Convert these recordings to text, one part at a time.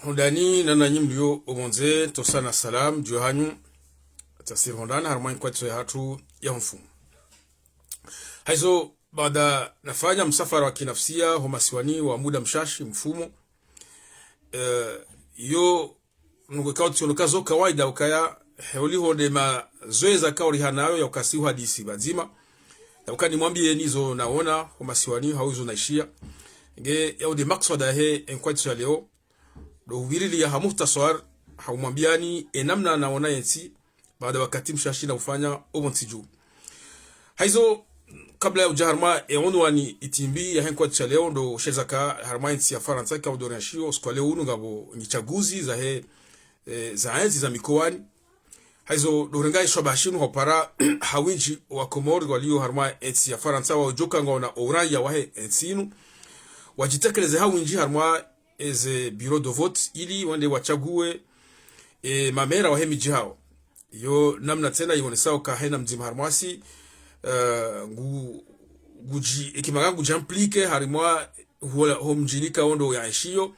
Hondani na nanyi mlio omonze tosana salam juhanyu tasir hondana harmani kwa tsoe hatu ya mfumu. Haizo baada nafanya msafara wa kinafsia homasiwani wa muda mshashi mfumo yo nungekao tionokazo kawaida ukaya heoli hode mazoeza kauri hanayo ya ukasihu hadisi bazima ya ukani mwambie nizo naona homasiwani hauzo naishia nge ya ude makswada he enkwatso ya leo do wirili ya hamuhtasar haumwambiani enamna naona yensi baada wakati mshashi na ufanya omontiju haizo kabla ya ujaharma eonwani itimbi ya henkwatso leo ndo shezaka harma yensi ya Faransa ka udorashio skwale unu ngabo nyichaguzi za he za enzi za mikoani haizo dorengai shobashinu hopara hawinji wa Komori walio harma ensi ya Faransa wa ujoka ngona oraya wa he ensinu wajitekeleze hawinji harma eze bureau de vote ili wande wachague mamera wa hemiji hao yo namna tena yone sawa ka hena mzima harmasi guji ikimaga gujamplike harimwa homjilika ondo ya ishio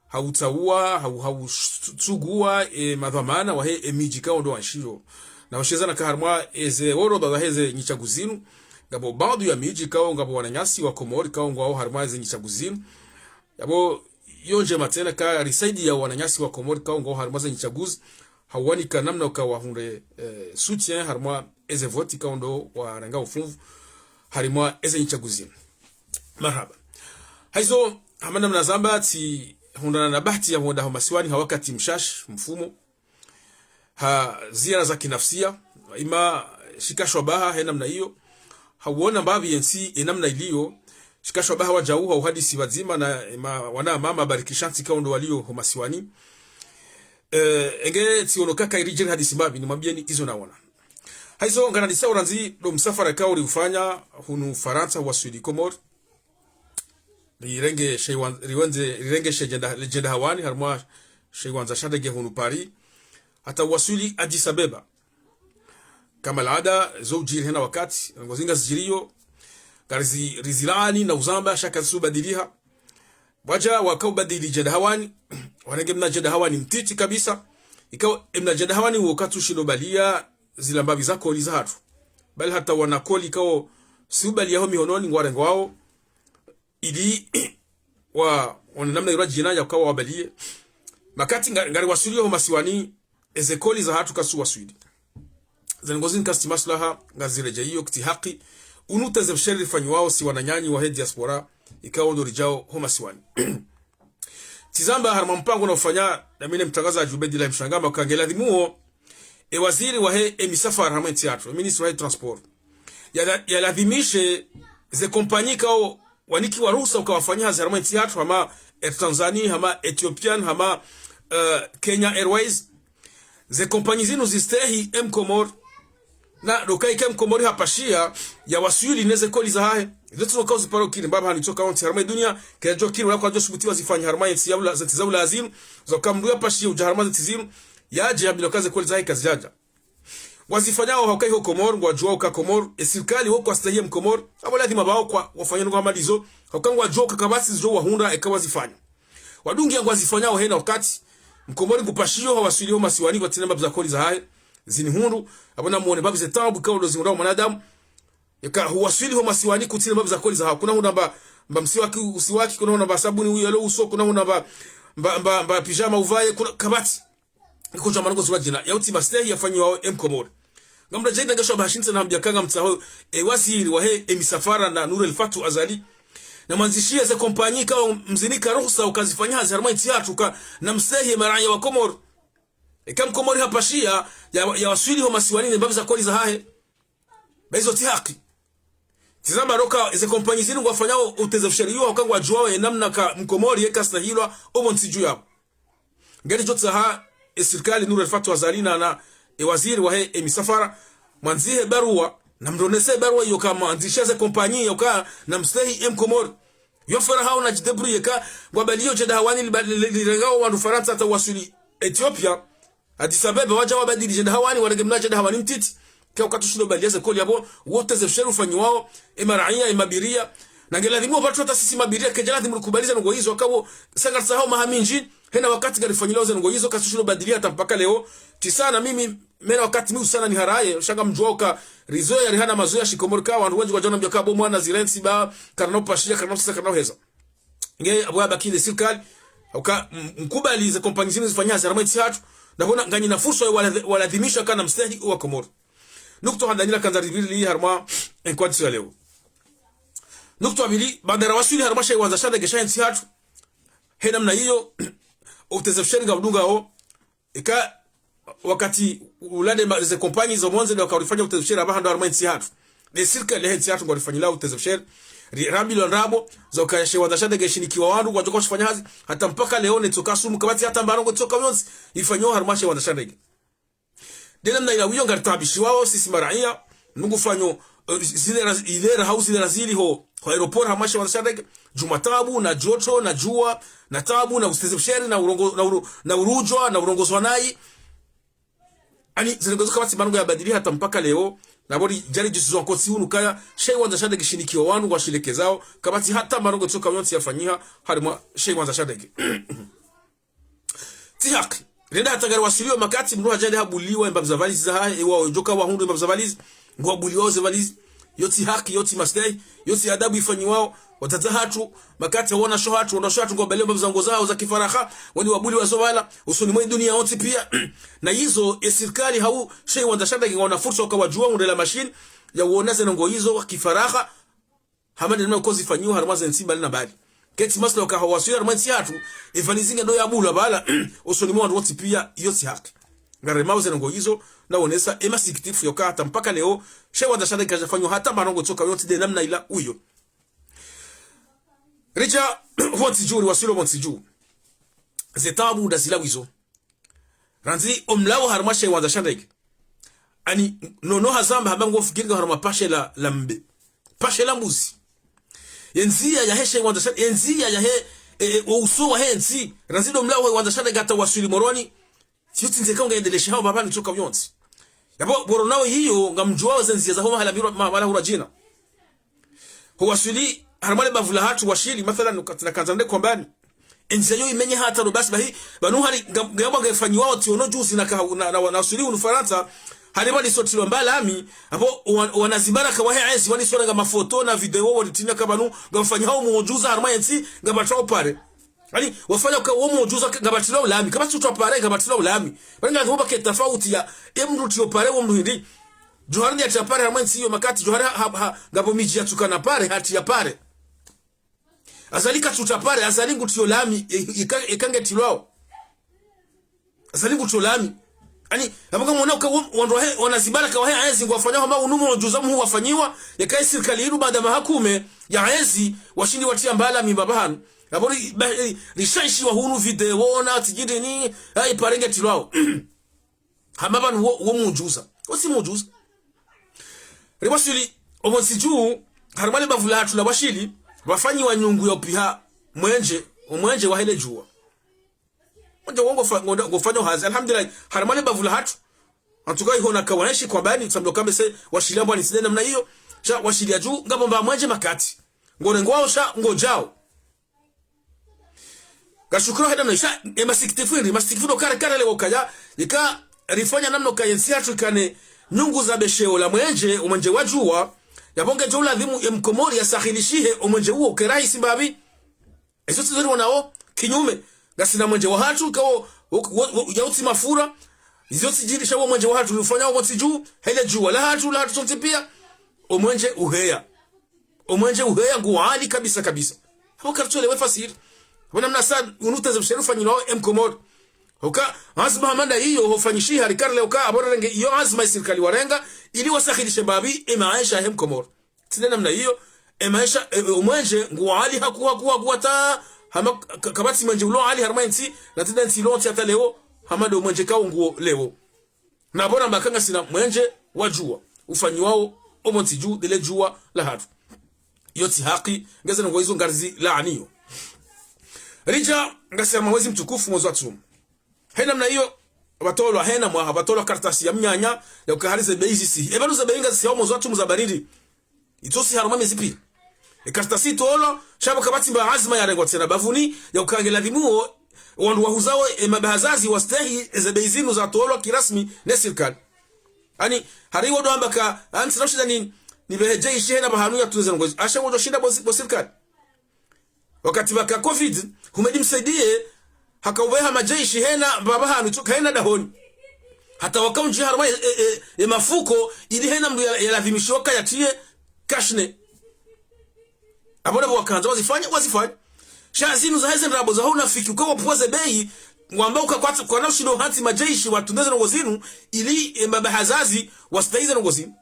hautaua hautugua madhamana wa he emiji ka ondo ya ishio na washezana ka harmwa eze oro da heze nyichaguzinu ngabo baadhi ya miji ka ngabo wananyasi wa Komori ka ngao harmwa eze nyichaguzinu yabo yonje matena ka risaidi ya wananyasi wa Komori ka ngao harmwa eze nyichaguzi hawani ka namna ukawahunde soutien harmwa eze voti ka ondo wa ranga ufunvu harimwa eze nyichaguzi marhaba haizo hamana mnazamba ti hundana na bahati ya honda homasiwani hawakati mshash mfumo ha ziara za kinafsia ima shikashwa baha he namna hiyo hauona mbavi yensi namna iliyo shikashwa baha wajauha uhadisi wazima na wana mama barikishanti ka ondo walio homasiwani enge tionoka irijeni hadisi mbavi nimwambieni hizo naona haizo ngana ni sawa ranzi do msafara kauri ufanya hunu Faransa wa Sudi Komor rirenge shejenda legenda hawani harmwa sheywanza shadege hunu Paris hata wasuli Addis Abeba kama laada zojiri hena wakati ngozinga zijirio garizi rizilani na uzamba shaka subadiliha waja wakau badili jenda hawani wanenge mna jenda hawani mtiti kabisa ikawa mna jenda hawani wakati shinobalia zila mbavi zako liza hatu bali hata wanakoli kao siubali yaho mihononi ngwarengo wao ili wanamna yura jina ya ukawa wabalie makati ngari wasuli yaho masiwani ezekoli za hatu kasu wasuli zaningozini kasti maslaha ngazireja hiyo kiti haki unuta zebsheri fanyu wao si wananyanyi wa hedi diaspora ikawa ndo rijao ho masiwani tizamba harma mpango na ufanya na mine mtangaza ajubedi la mshangama ukangela dhimuo waziri wa he emisafara hama teatro ministre wa transport ya lazimishe ze kompani kao waniki wa ruhusa ukawafanyia harma teatro hama Air Tanzania hama Ethiopian hama Kenya Airways ze kompani zinu zistehi Komor na dokai Komori hapashia ya wasuli neze koli za hae zetu wakao ziparo kile mbaba hanitoka onti harma dunia kejo kile wako ajo subutiwa zifanya harma ya zetizaula azim zokamruya pashia ujaharma zetizimu yaje ya bilokaze kweli zahi kazi jaja wazifanyao haukai ho Komor ngwajua ka Komor serikali wako astahia mkomor abo lazima bao kwa wafanya ngo amalizo haukangu wajua kakabasi zo wahunda ekawa zifanya wadungi yangu wazifanyao hena wakati mkomori ngupashio hawasuli ho masiwani kwa tinemba za koli za hae zini hundu abona muone babu zetabu kwa ndo zinurao mwanadamu yaka huwasuli ho masiwani kutine babu za koli za hae kuna hunda mba msiwaki usiwaki kuna hunda mba sabuni huyo leo uso kuna hunda mba pijama uvaye kuna kabati niko jamani ngo zwajina ya uti mastehi yafanywa Komor ngamra jenda ngasho bashinza na mjakanga mtsaho waziri wa he emisafara na Nuru El-Fatu Azali na manzishia za kompani kao mzinika ruhusa ukazifanya harma teatro ka na mstehi maraya wa Komor kam Komor hapashia ya waswili ho masiwani mbavu za koli za hae bezo tihaki tizama roka ze kompani zinu ngwafanyao utezefsheriwa ukangwa juao namna ka Mkomori yeka hilwa omontiju yao ngari jotsa ha serikali Nuru El-Fatu Azali na waziri wa he emisafara mwanzihe barua na mdonese barua yo kama anzishaze kompani yo ka na mstehi Komor yo fara hao na jidebru yeka gwabalio jeda hawani lirengao wa Faransa hata wasuli Ethiopia Addis Abeba waja wabadili jeda hawani wanagemna jeda hawani mtiti kwa katushino baliaze koli yabo wote zefsheru fanyuwao emaraia emabiria na ngeladhimu watu hata sisi mabiria kejala dhimru kubaliza ngo hizo akawo sangarsa hao mahaminji hena wakati galifanyila uze ngo yizo kasushilo badilia hata mpaka leo tisana mimi mena wakati mi usana ni haraye shanga mjuoka rizo ya rihana mazoea shikomorika wandu wenji wajona mjoka bo mwana zirensi ba karano pashia karano sisa karano heza nge abwa bakile sirkali uka mkubali za kompani zinu zifanya zarama hatu na hona ngani na fursa waladhimisha kana mstahi uwa Komoro nukto handanila kanzaribili li harma enkwadi leo nukto abili badara wasuli harma shay wanza shada gesha nsi hatu hena mna hiyo utezefsheni ngabdunga ho ika wakati ulade ze kompani za mwanzo ndio kaulifanya utezefsheni abahando harma nsi hatu ne sirka le nsi hatu ngolifanyila utezefsheni rambi lo rabo za ukayashe wanza shada geshini kiwa wandu kwa joko shifanya hazi hata mpaka leo netoka sumu kabati hata mbarongo toka yonzi ifanyo harma shay wanza shada dena mna ila wiyo ngartabishi wao sisi maraia nungu fanyo zile house zile zili ho aeroport hamasha wanashadek Jumatabu na joto na jua na tabu na ustezefsheri na urongo na urujwa na urongozwa nayi ani zilengozo kama tibango ya badili hata mpaka leo na bodi jari jisuzo nkotsi hunu kaya shay wanza shadek shinikio wanu wa shileke zao kabati hata marongo toka yonsi yafanyiha harima shay wanza shadek tihaki renda hata gari wasilio makati mnuha jali habuliwa mbabza valizi za hai ewa ujoka wa hundu mbabza valizi ngwa buliwa ze valizi yoti haki yoti masdai yoti adabu ifanyi wao watata hatu makati wana sho hatu ngwa bele mbabza ngo zao za kifaraha wani wabuli wa zowala usoni mwe dunia yote pia na hizo serikali hau shay wanda shada ngona fursa kwa wajua undela machine ya uonaze ngo hizo kifaraha hamani ndio kozi fanyiwa harmaza nsimba na bali keti maslo ka hawasio harmansi hatu ifanizinga ndo ya bula bala usoni mwa wote pia yoti haki ngare mauze ngo hizo na onesa emasikitifu yoka hata mpaka leo shewa da shada kajafanywa hata marongo toka yote de namna ila uyo rija wonti juri wasilo wonti juu zetabu da zila wizo ranzi omlawo harma shewa da shada ani no hazamba habango fuginga harma pashe la lambe pashe la mbuzi yenzia ya heshe wanda shada yenzia ya he uso wa hensi ranzido mlawo wanda shada gata wasuli moroni siyuti nzeka ungaendelesha hao baba nitoka vyonzi yabo boronao hiyo ngamjua zenzia za homa halabiro mala hurajina huwasuli harmale bavula hatu washili mathalan na kanzande kombani enzia yo imenye hata rubasi bahi banu hali ngamba ngefanywa wao tiono juzi na wasuli unufaranta haliba lisotilo mbalami hapo wanazibara kwa haya ezi wani sora nga mafoto na video walitina kabanu ngamfanya hao muujuza harma yensi ngabatao pare yani wafanya kwa uo muujuza ngabatilo ulami kama tuto pare ngabatilo ulami bali ngazoba ke tofauti ya emru tio pare wo mruhindi johari ya chapare harma yensi yo makati johari ngabo miji ya tukana pare hati ya pare azalika tutapare azalingu tio lami ikange tilwao azalingu tio lami ani abanga mwana wanazibara kwa haya enzi ngwafanya kama unumu ujuzamu wafanyiwa yakai serikali iru baada mahakume ya enzi washindi watia mbala mibabahanu abori rishashi wa hunu video na tijinde ni ai parenge tilwao hamabanu wo mujuza osi mujuza ribashili omonsiju harmale bavulatu la bashili bafanyi wa nyungu ya piha mwenje wa hele jua Mwenje wango fanyo hazi alhamdulillah haramale bavula hatu antukai hona kawaneshi kwa bani samdo kambe se washilia ni sinena mna hiyo sha washilia juu ngabo mba mwenje makati ngore ngwao sha ngojao gashukuru heda na sha masikitifu kare lewo kaya ika rifanya namno kayensi hatu kane nyungu za besheo la mwenje wajua yabonge jula dhimu mkomori ya sahilishihe mwenje huo kerai simbabi ezo tizuri wanao kinyume gasina mwenje wa hatu kao yauti mafura izoti jiri shawo mwenje wa hatu ufanya woti juu hele juu la hatu sonte pia omwenje uheya nguali kabisa hapo kartole we fasiri wana mnasa unuteze msherufa nyino mkomori hoka azma hamanda hiyo hofanyishi harikar leo ka abora renge iyo azma serikali warenga ili wasakhilishe babi maisha mkomori tinena mna hiyo maisha omwenje nguali hakuwa ta hama kabati manje ulo ali harmainti na tendency lonti hata leo hamado manje ka nguo leo na bona makanga sina mwenje wajua ufanyi wao omonti juu dele jua la hatu yoti haki ngaza ngo hizo ngarzi laaniyo rija ngasema mwezi mtukufu mwezi wa tsumu hena mna hiyo batolo hena mwa batolo kartasi ya mnyanya ya ukahalize beizi si ebanu za beinga si mwezi wa tsumu za baridi itosi harumame zipi kartasi tolo shabo kabati mba azma ya rengo tena bavuni ya ukangela limuo wandu wahuzao mabahazazi wastahi za beizinu za tolo kirasmi ne serikali ani hari wodo ambaka ansira shida ni beheje ishena bahanu ya tunze ngozi asha wodo shinda bo serikali wakati baka covid humedi msaidie hakaweha majeshi hena babahanu tukaenda dahoni hata wakaunji harma mafuko ili hena mdu yalazimishoka yatie kashne abona wakanza wazifanya shazinu za hizo rabo za huna fiki kwa poze bei ngwamba ukakwata kwa nashino hati majeshi watundeze ngozinu ili mabahazazi wastaize ngozinu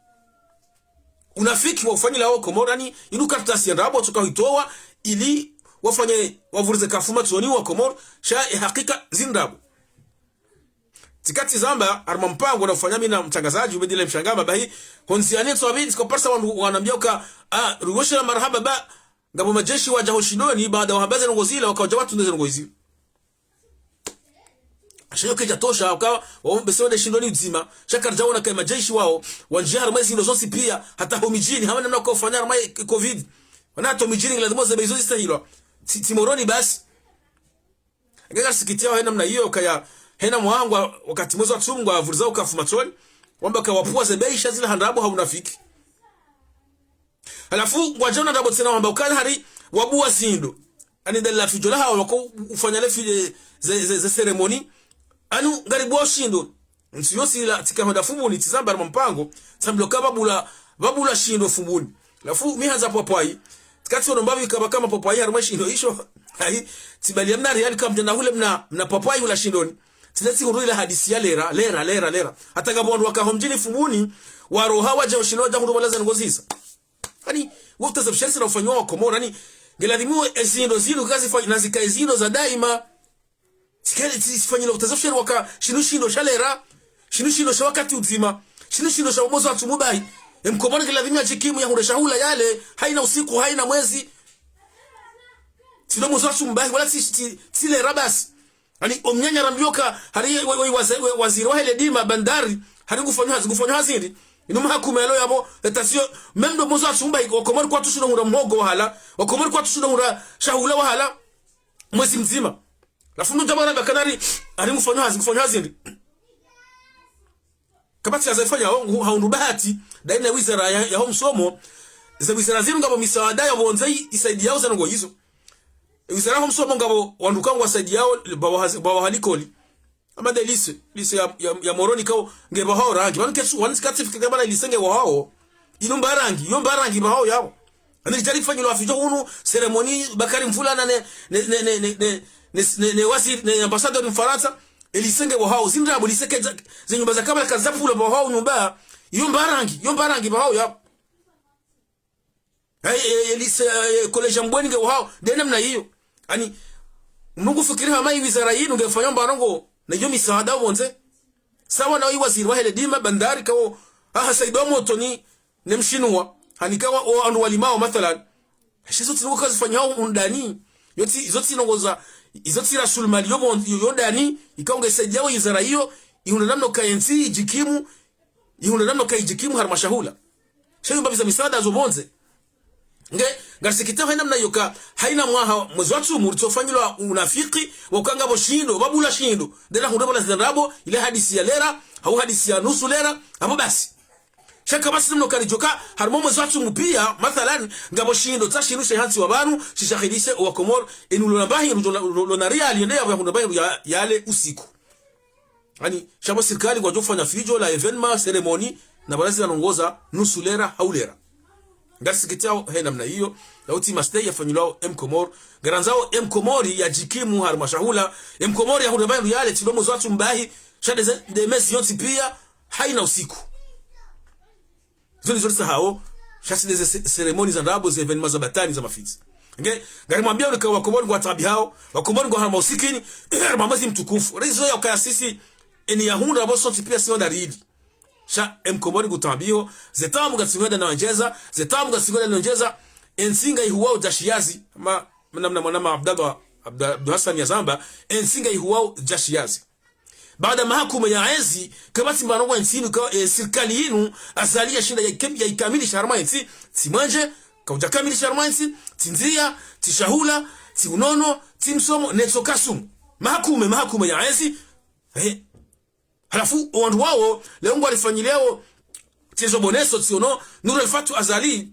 unafiki wafanye lao komorani inu karatasi ya rabo tukahitoa ili wafanye wavurize kafuma tuoni wa komor sha hakika zindabu tikati zamba arma mpango na kufanya mimi na mtangazaji ubedile mshangama bahi honsiani twabidi kwa parsa wanambia uka ruwesha marhaba ba ngabo majeshi waja hoshindoni baada wahabaza ngozila wakaja watu ndeze ngozila ashayo keja tosha wakawa waombesewa shindoni uzima shaka rjaona kama majeshi wao wanjihar mwezi ndo zonsi pia hata homijini hawana namna kwa kufanya arma covid wanato mijini lazima za bezo zistahilo timoroni basi ngaka sikitia hena mna hiyo kaya hena mwangwa wakati mwezi wa tumngwa avuriza ukafumatoni wamba kawapua zebeisha zile handabu haunafiki alafu wajona ndabo tena wamba ukali hari wabua zindo ani ndala fijola hawa wako ufanya lefi ze ceremony anu ngaribu shindo nsiyosi la tikahonda fumbuni tizamba mpango sambloka babula shindo fumbuni alafu mihanza popai kati wono mbavi kama popai harma shindo isho hai tibali amna real kama mtenda hule mna popai ula shindoni tinati huru ila hadisi ya lera hata kama wandu wakahomjini fumbuni waroha waje ushinoja huru malaza ngozisa yani wote za sherisi na ufanywa wa komora yani ngeladhimu zindo kazi fanya zika zindo za daima sikeli tisifanye lo tazafsheri waka shindo shalera shindo sha wakati uzima shindo sha umozo atumubai mkomoni ngeladhimu ya chikimu ya huru shahula yale haina usiku haina mwezi sidomo zote mbahi wala si lera basi yani omnyanya rambioka hari waziri wa hele dima bandari hari gufanywa hazindi ino mahakuma yalo yabo etasio memdo mozo asumba wakomori kwa tushuno ngura mhogo wahala wakomori kwa tushuno ngura shahula wahala mwezi mzima lafundo jamara bakanari hari gufanywa hazindi kabati ya zaifanya haundu bahati daina wizara ya homsomo za wizara zinu ngabo misaada ya bonzai isaidi yao zanongo hizo wizara homsomo ngabo wandukangu wasaidi yao bawa halikoli amade lise ya moroni kao ngeba hao rangi wansikati fikira bana lisenge wa hao inumba rangi ba hao yao ani tarifa nyilo afijo unu ceremony bakari mfula na ne wasi ne ambassador in Faransa elisenge wa hao zindrabo liseke zenyumba za kabla kazapula ba hao nyumba yomba rangi ba hao yao elise college mbweni nge wa hao dena mna hiyo ani mungu fikiri hama wizara yinu ngefanya mbarongo na hiyo misaada wonze sawa na waziri wa hele dima bandari kao saido moto ni nemshinwa hanikawa o anu walimao mathalan shizo tinu kazi fanyao undani yoti izoti nongoza izoti rasul mali yo ndani ikaonge saidia wizara hiyo iuna namno kaenzi jikimu iuna namno kaijikimu har mashahula sheyo mbabiza misaada zo bonze ngasikita haina mna yoka haina mwaha mwezi watu murtofanyilwa unafiki wakanga boshindo babula shindo dena hundabala zanrabo ile hadisi ya lera au hadisi ya nusu lera hapo basi shaka basi mno kalijoka harmo mwezi watu mpia mathalan ngabo shindo tashiru shehansi wabanu shishahidise wa komor enulona bahi lonaria aliendea ya hundabahi yale usiku yani shabo serikali kwa jofanya fijo la evenement ceremony na baraza naongoza nusu lera au lera ngasikitao hena mna hiyo lauti mastay yafanyilao mkomor garanzao mkomori ya jikimu har mashahula mkomori ya hudabayo yale tilomo watu mbahi shade de mesi yoti pia haina usiku zoni zote hao shasi de ceremonies za ndabo za evenements za batani za mafizi ngari mwambia ule kwa wakomori kwa tabi hao wakomori kwa harma usikini mamazi mtukufu rezo ya ukayasisi eni ya hunda abo soti pia sio daridi sha mkomori gutambio zetamu gatsingwenda na wanjeza zetamu gatsingwenda na wanjeza ensinga ihuwao jashiyazi namna mwanama Abdul Hassan ya Zamba ensinga ihuwao jashiyazi baada mahakuma ya enzi kabati mbanongwa ensinu kwa serikali yinu azalia shinda ya ikamili sharma ensi simanje kauja kamili sharma ensi tinzia tishahula tiunono timsomo netokasumu mahakume ya enzi halafu wandu wao leo ngo alifanyileo tezo boneso tiono Nurul Fatu Azali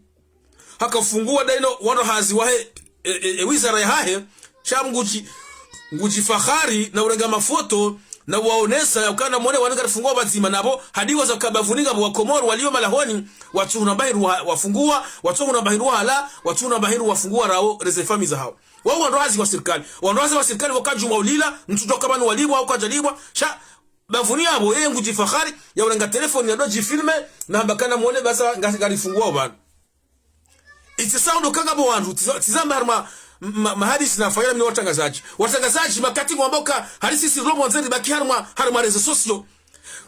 hakafungua daino wano hazi wahe wizara ya hahe nguji fahari na urenga mafoto na waonesa ya ukanda mwone wanenga rifungua bazima nabo hadiwa za kabavuninga wa Komoro walio malahoni watu unabahiru wafungua watu unabahiru hala watu unabahiru wafungua rao rezefami za hao wao wandoazi wa serikali wakaju maulila mtutoka banu walibwa au kajalibwa bavunia abo nguji fahari ya urenga telefoni ya doji filme na mbakana mwone basa ngarifungua bana itisaundo kangabo wandu tizamba harma mahadisi na fayala mni watangazaji makati ngwamboka halisi si robo nzeri baki harma rezo sosio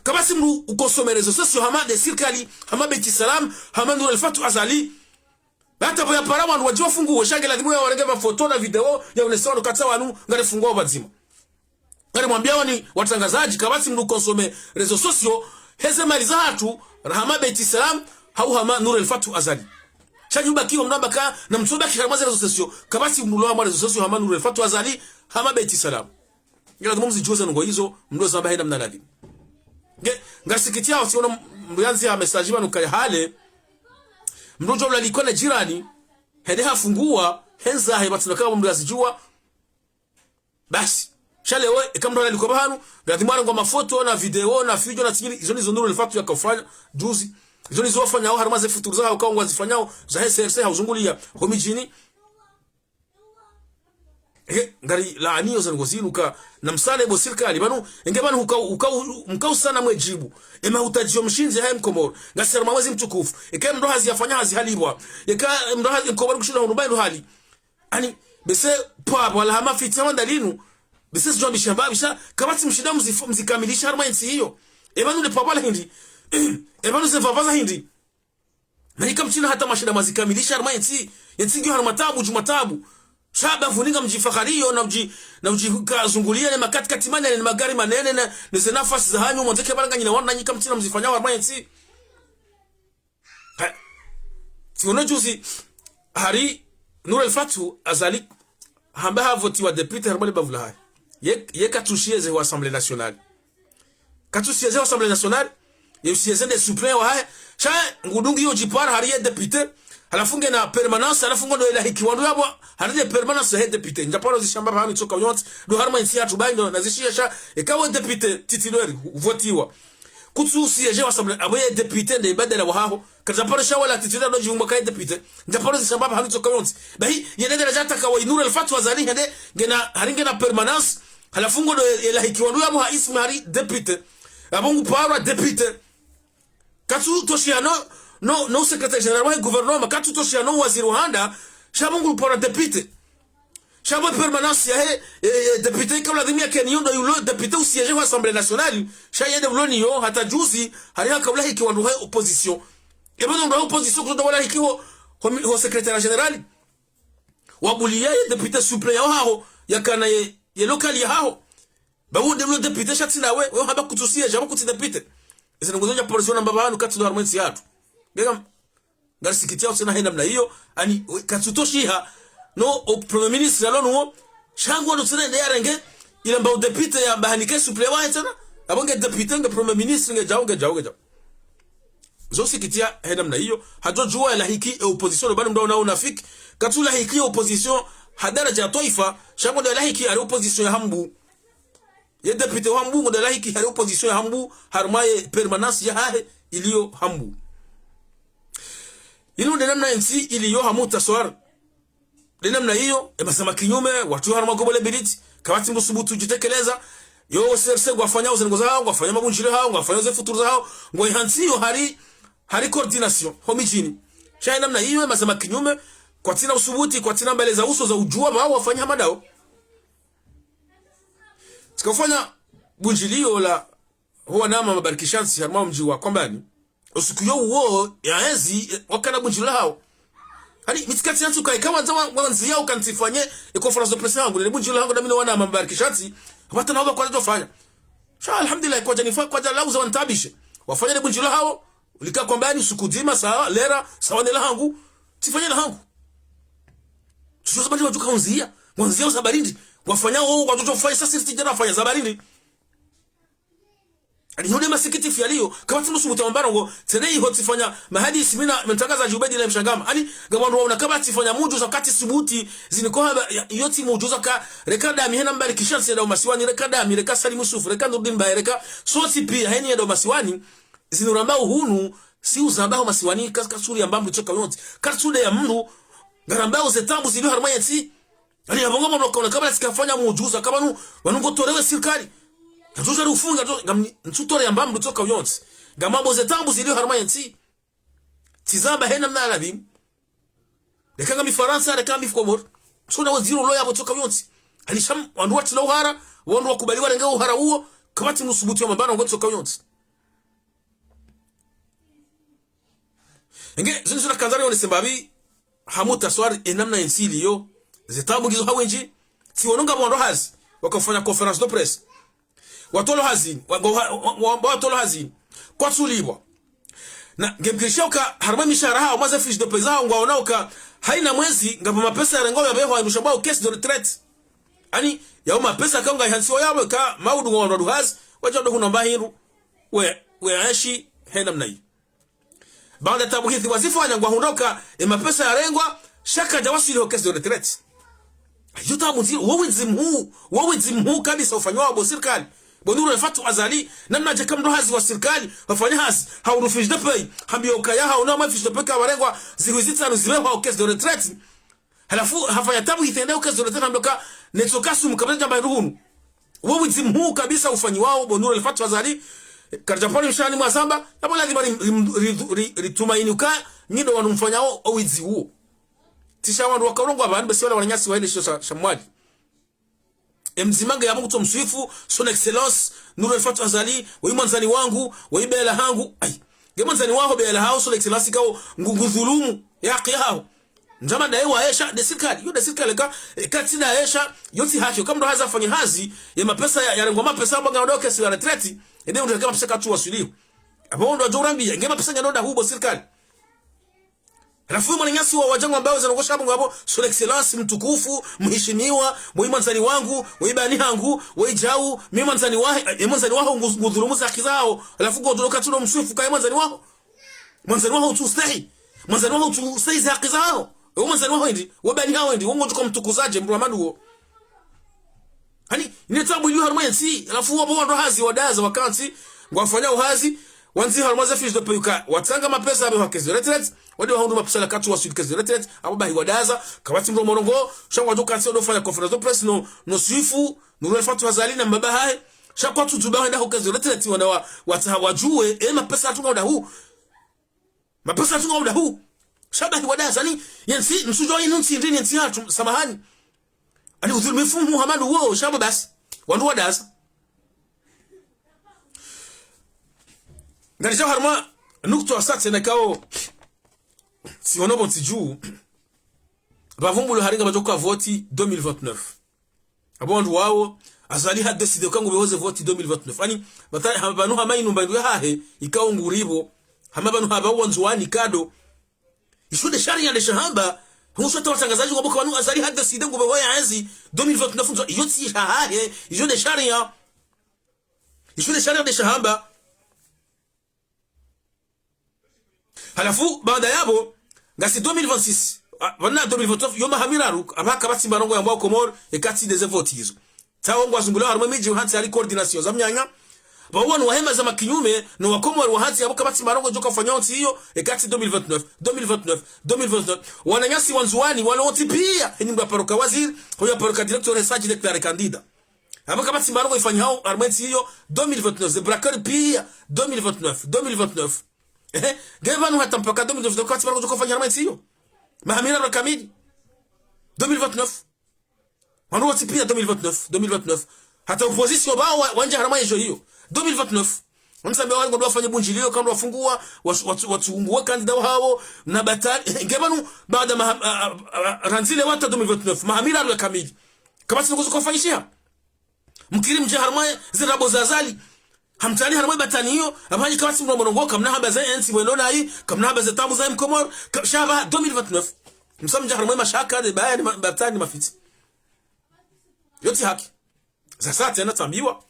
kabasi mnu ukosome rezo sosio hamade sirkali hamabe salam Nurul Fatu Azali hata boya paramu wandu wajua funguo shangela dhimu ya warengeva foto na video ya unesaundo kata wanu ngare funguo bazima ngare mwambia wani watangazaji kabasi mnu ukosome rezo sosio heze maliza hatu hamabe salam hau Nurul Fatu Azali chanyuba kiwa mnambaka na mtoba kiramaze rezo sosio kabasi mnuloa mwa rezo sosio Nurul Fatu Azali hamabe salam ngela dhimu joza ngo hizo mndo zamba henda mnalabi ngasikitia wasiona mbuyanzi ya message banu kaya hale mdojo mlaliko na jirani hede hafungua henza haibatuna kama mndo azijua basi chalewe ikamdo aliko bahanu ngadhimara ngo mafoto na video na video na tingini izo Nurul Fatu yakafanya juzi izo nizo wafanya haramaze futuru zao kwa ngwazifanyao za SRC hauzungulia homijini ngari laaniyo za ngozinuka na msale bo serikali banu engebanu mkau sana mwejibu ema utajio mshinzi haya Mkomoro ngasera mawezi mtukufu eka ndo hazi yafanya hazi halibwa eka ndo hazi Mkomoro kushina hunubainu hali ani bese pa wala hama fitama dalinu bese sijua bishamba bisha kabati mshida mzikamilisha harma insi hiyo ebanu le pabala hindi ebanu se vavaza hindi manika mchina hata mashida mazikamilisha harma insi ngio harma tabu jumatabu shaba vuninga mjifakhario na mjikazungulia na katikati mane na magari manene na nize nafasi za hanyu mwanzeke balanga nyina wana nyika mtina mzifanyao armaya nsi tiona juzi hari Nurul Fatu Azali hamba havoti wa deputy harmali bavula ye katushieze wa Assemblée nationale katushieze wa Assemblée nationale ye usieze de suppléant wa haya cha ngudungi yo jipara hari ye deputy halafunge na permanence halafungo ndo ila hiki wandu yabo haride permanence he deputy njaparo zishamba bahami toka yonte do harma insi atu baindo na zishia ekawe deputy titulaire votiwa kutsu siege wa Assemblée aboye deputy nde badala wa haho kataparo sha wala titulaire ndo jumba kai deputy njaparo zishamba bahami toka yonte bahi yenede la jata ka wa Nurul Fatu Azali hende ngena haringe na permanence halafungo ndo ila hiki wandu yabo ha ismi hari deputy abongu parwa deputy katsu toshiano no secrétaire général wa gouvernement makatu toshia no waziri wahanda shabungu pora député shabo permanence ya député kama ladhimia kenyondo yulo député au siège wa Assemblée nationale shayede uloni yo hata juzi hali kabla hiki wandu wa opposition ebono ndo opposition kutoka wala hiki ho secrétaire général wabulia député suppléant hao yakana ye local ya hao bawo de député shatina we haba kutusia jabo kuti député izinongozoja polisi na mbaba hanu katu ndo harmwensi yatu gega ngarisikitia usena henda mna hiyo ani katutoshiha no premier ministre alonu shangu ndo tsene yarenge ila mba député ya bahanike suppléant tena abonge député nge premier ministre nge jawo zo sikitia henda mna hiyo hajojua la hiki opposition bado mndao nao nafiki katula hiki opposition hadara ja taifa shangu ndo la hiki ari opposition ya hambu ye député wa hambu ndo la hiki ari opposition ya hambu harmaye permanence ya hahe iliyo hambu inu namna nsi iliyo hamuta swar namna hiyo emasema kinyume watu harma gobole biliti kabati mbusubutu jitekeleza yo serse gwafanya uzengo zao gwafanya mabunjire hao gwafanya ze futuru zao ngo ihansiyo hari coordination homijini shay namna hiyo emasema kinyume kwa tina usubuti kwa tina mbele za uso za ujua wao wafanya madao sikafanya bunjilio la huwa nama mabarikishansi harma mjiwa kwambani usiku yo uo ya enzi wakana bunjilo hao hani mitikati yantu kai kama nzawa wanzi yao kantifanye conference de presse yangu ile bunjilo hangu na mimi wana mabarikishati hata naomba kwa kufanya sha alhamdulillah kwa janifa kwa jala lauza wantabishe wafanye ile bunjilo hao ulika kwambani usiku dima sawa lera sawa nela hangu tifanye na hangu tusoza bandi watu kaunzia mwanzia usabarindi wafanya wao watoto fanya sasa tijana fanya zabarindi ali hode masikiti fialio kama tunu subuta mbarongo tene hoti fanya mahadi simina mtangaza jubedi na mshangama ali gabandu waona kama tifanya mujuza wakati subuti ziniko yoti mujuza ka rekada mihena mbali kishansi ya masiwani rekada mi reka salimu sufu reka ndin ba reka soti pia heni ya masiwani zinuramba hunu si uzamba masiwani kasuri ambambu choka yonti kasuri ya mndu garamba uzetambu zilio harma yati ali yabonga mwana kaona kama sikafanya mujuza kama nu wanungo torewe serikali Ntuja rufunga ntutore yambambu toka yonti gamambo zetambu zilio harma yati tizamba hena mnalabi lekanga mi Faransa lekanga mi Komor sona waziro loya abo toka yonti alisham wandu wati lo hara wandu wakubaliwa ngao hara huo kamati musubuti wa mabana ngo toka yonti nge zinzura kanzari woni sembabi hamuta swari enamna ensili yo zetambu gizo hawenji ti wononga bondo hazi wakafanya conference de presse watolo hazini watolo hazini kwa tulibwa na ngemkishoka harma mishara hao maza fiche de pesa hao ngwaonaoka haina mwezi ngamba mapesa ya rengo ya beho andusha bao caisse de retraite ani ya mapesa kanga ihansiwa yawe ka maudu ngwa ndo hazi wajodo kuna mbahiru we ashi hena mnai baada tabu hithi wazifu ngwa hundoka mapesa ya rengwa shaka jawasili caisse de retraite yuta muziro wewe zimhu kabisa ufanywa wa serikali bonuru fatu azali namna je kamdo hazi wa serikali wafanya hazi hauru fiche de paye hambio kaya hauna ma fiche de paye kabarengwa zihuzita nuzireho au caisse de retraite halafu hafanya tabu hitendeo caisse de retraite hamdoka netsokasu mkabla jamba ruhunu wewe zimhu kabisa ufanyi wao bonuru fatu azali karjaponi mshani mwasamba hapo lazima ritumainuka nyindo wanumfanyao au izi huo tisha wandu wakarongo abantu basi wala wananyasi waende sho shamwali mzimanga ya Mungu tumsifu son excellence nuru fatu azali mwanzani wangu bela hangu ai mwanzani wao bela hao son excellence kao ngudhulumu yaqi hao njama dai wa Aisha de serikali yo de serikali ka katina Aisha yoti haki kama ndo haza fanya hazi ya mapesa ya rengo mapesa banga ndoke si ya retraite ndio ndio kama pesa katu wasilio hapo ndo ajorambia ngema pesa ndoda hubo serikali Rafu mwananyasi wa wajangu ambao zanogosha hapo ngabo son excellence mtukufu mheshimiwa mwanzani wangu bani hangu jau mwanzani wao ngudhulumu za kizao alafu godoloka tuno mswifu kai mwanzani wao tustahi mwanzani wao tustahi za kizao mwanzani wao ndi bani hao ndi wongo tuko mtukuzaje mramadu huo hani ni tabu iliyo harmansi alafu wao ndo hazi wadaza wakanti ngwafanya uhazi wanzi harmaza fiche de paye watanga mapesa abe hakezi retraite wadi wa hundu mapesa la katu wasu kezi retraite abo bahi wadaza kabati mro morongo shangwa joka sio do fanya conference de presse no swifu no fatu hazali na mbaba hai shakwa tutuba wenda hukezi retraite wana watawajue mapesa atunga uda huu mapesa atunga uda huu shabahi wadaza ni yensi msujo inu ntindini yensi hatu samahani ani udhulumifu Muhammadu wao shaba basi wandu wadaza Ngalisha harma nukto asate na kao si onobo tiju bavumbulo haringa bajoka voti 2029 abondu wao azali ha decide kango behoze voti 2029 ani batari habanu hamainu mbandu hahe ikao nguribo hamabanu haba wanzwani kado ishude sharia de shahaba huso tawatangazaji ngoboka banu azali ha decide ngo behoya anzi 2029 yoti hahe ishude sharia de shahaba halafu baada yabo ngasi 2026 wana 2029 yoma hamiraru abaka batsimba rongo yambao Komor ekati des votes hizo tawo ngwazungula harimo miji hanti ari coordination zamnyanya bawona wahema za makinyume no wa Komor wa hanti abaka batsimba rongo joka fanyonti hiyo ekati 2029 wananyasi wanzuani waloti pia ni mbaparoka waziri hoya paroka director research declare candidate abaka batsimba rongo ifanyao armenti hiyo 2029 de braqueur pia 2029 Gevanu hata mpaka 2029 kwa sababu tukofanya ramati hiyo. Mahamira na kamili 2029. Wanawati pia 2029. Hata opposition bao wanja harama hiyo 2029. Wanasema wao ndio wafanye bunjilio kama wafungua watuungua kandida hao na batali. Gevanu baada ranzile wata 2029 mahamira na kamili. Kama sio kufanyishia. Mkirim jaharma zirabo zazali hamtani harama batani hiyo abaji kasi mrongo kamna haba za ensi wenona hii kamna haba za tamu za Komor shaba 2029 msamja harama mashaka de bayani batani mafiti yoti haki sasa tena tambiwa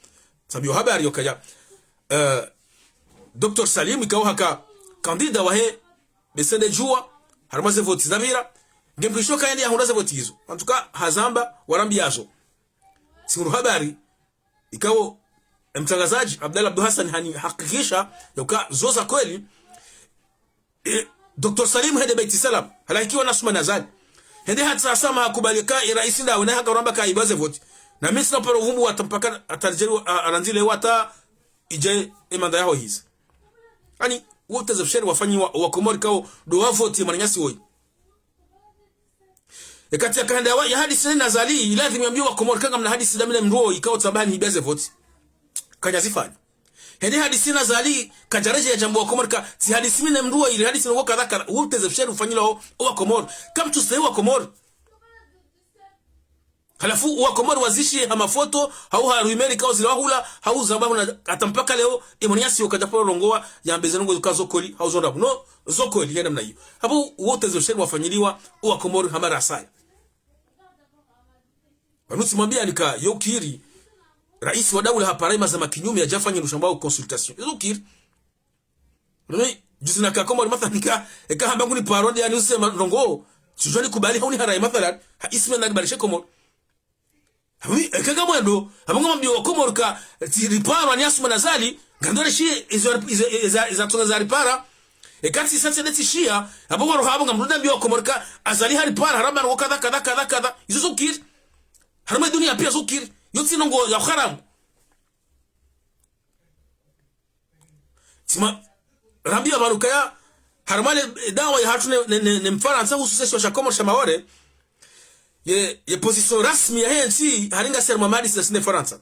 habari yokaya Dr. Salim ikawa haka kandida wahe besende jua harmaze voti zabira ngembishoka yani ahundaze voti hizo antuka hazamba warambi yazo singuru habari ikawa mtangazaji Abdalla Abdul Hassan hani hakikisha yoka zoza kweli Dr. Salim hede Baiti Salam halakiwa nasuma nazali hende hata sama hakubalika rais nda wana haka ramba kaibaze voti na mimi sina paro vumu watampaka atarjeru aranzile wata ije imanda yao hizi ani wote zafsheri wafanyi wa Komori kao do wavoti mananyasi woi ekati akanda ya hadisi nazali lazima yambio wa Komori kanga mna hadisi damile mruo ikao tabani ibeze voti kajazifanya hende hadisi nazali kajareje ya jambo wa Komori ka si hadisi mine mruo ile hadisi ngo kadha wote zafsheri ufanyilo wa Komori kama tusewe wa Komori halafu wa Komori wazishi hamafoto hau haruimeri kao zilawahula hau zababu na atampaka leo imoniasi ukajaporo rongoa ya mbezenungo zukazokoli hau zondabu no zokoli henda mna hiyo hapo wote zosheni wafanyiliwa wa Komori hamara asaya wanusi mwambia nika yokiri rais wa dawla hapa raima za makinyume ya jafanya nushambao consultation yokiri nani juzi na Komori mathanika eka hambangu ni parodi yani usema rongo chujoni kubali hauni harai mathalan isme na kubalishe Komori ekaga mwendo abanga mbyo wakomori ka ripara ni asuma nazali ngandore shi izo tonga za ripara ekati sasa ndeti shia abanga ro habanga mruda mbyo wakomori ka azali ha ripara harama ngo kadha izo zokir harama dunia pia zokir yoti nongo ya haram sima rambia barukaya harama dawa ya hatu ne mfaransa hususi wa Komori shamawore ye position rasmi ya hensi haringa serma mali sine Faransa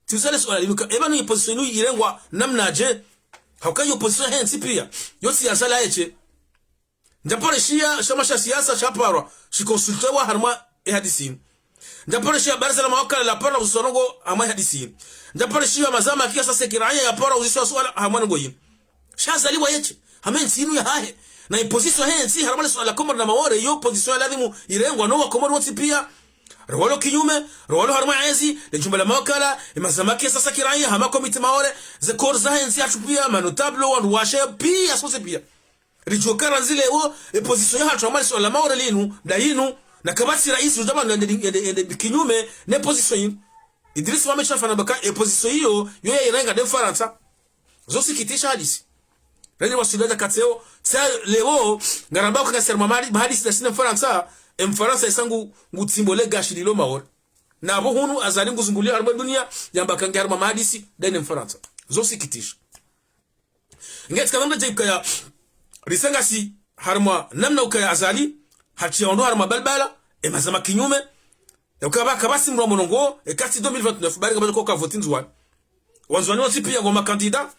tuzale swala linuka eba ni position yu irengwa namna je haukayo position hensi pia yoti ya sala eche ndapore shia shamasha siasa shapara shikonsultewa harma hadisi ndapore shia baraza la mawakala la para usorongo ama hadisi ndapore shia mazama kia sasa kiraya ya para uziswa swala hamwana goyi shazaliwa yeche hamensi inu ya hahe na position hensi harama swala Komori na Maore yo position lazima irengwa no wa Komori wote pia rawalo kinyume rawalo harama ezi le jumba la mawakala imazamaki sasa kiraya hama komite Maore ze korza hensi atupia manotable wa washe pia sose pia rijokara zile wo position ya harama swala Maore linu dainu na kabati rais ujama ende kinyume ne position yin Idris wamesha fana baka position hiyo yo ya irenga de Faransa zosi kitisha hadisi rani wasudaja kateo sa leo ngaramba kwa serma mahali sina Faransa Faransa isangu ngutsimbole gashi lilo Maore na abo hunu azali nguzungulia harma dunia yamba kange harma mahadisi dene Faransa zosi kitisha ngeti kanamda jikaya risanga si harma namna ukaya azali hachi ondo harma balbala mazama kinyume yakaba kabasi mro monongo ekati 2029 bari kabazo ko ka votinzwa wanzwani wasi pia ngoma kandida